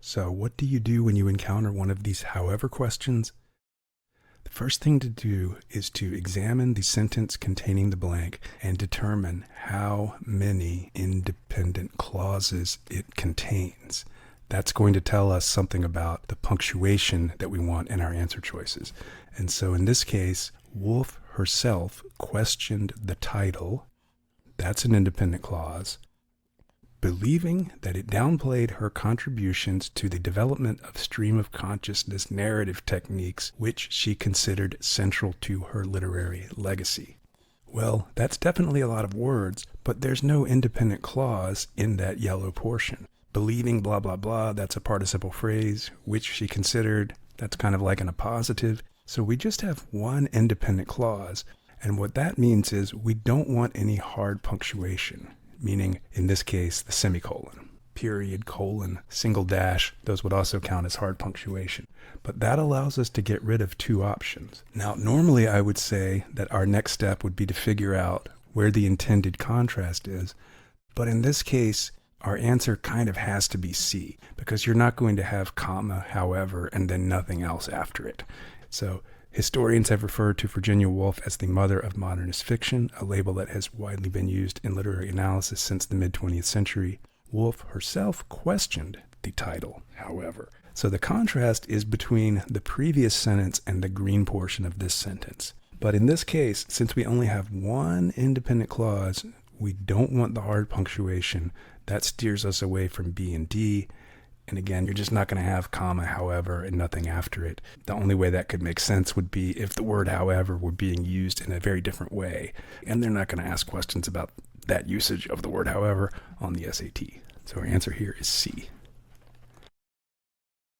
So what do you do when you encounter one of these however questions? The first thing to do is to examine the sentence containing the blank and determine how many independent clauses it contains. That's going to tell us something about the punctuation that we want in our answer choices. And so in this case, Wolf herself questioned the title. That's an independent clause. Believing that it downplayed her contributions to the development of stream of consciousness narrative techniques, which she considered central to her literary legacy. Well, that's definitely a lot of words, but there's no independent clause in that yellow portion. Believing blah blah blah, that's a participle phrase, which she considered, that's kind of like an appositive. So we just have one independent clause, and what that means is we don't want any hard punctuation. Meaning, in this case, the semicolon, period, colon, single dash, those would also count as hard punctuation. But that allows us to get rid of two options. Now, normally I would say that our next step would be to figure out where the intended contrast is. But in this case, our answer kind of has to be C, because you're not going to have comma, however, and then nothing else after it. So historians have referred to Virginia Woolf as the mother of modernist fiction, a label that has widely been used in literary analysis since the mid-20th century. Woolf herself questioned the title, however. So the contrast is between the previous sentence and the green portion of this sentence. But in this case, since we only have one independent clause, we don't want the hard punctuation. That steers us away from B and D. And again, you're just not going to have comma, however, and nothing after it. The only way that could make sense would be if the word however were being used in a very different way. And they're not going to ask questions about that usage of the word however on the SAT. So our answer here is C.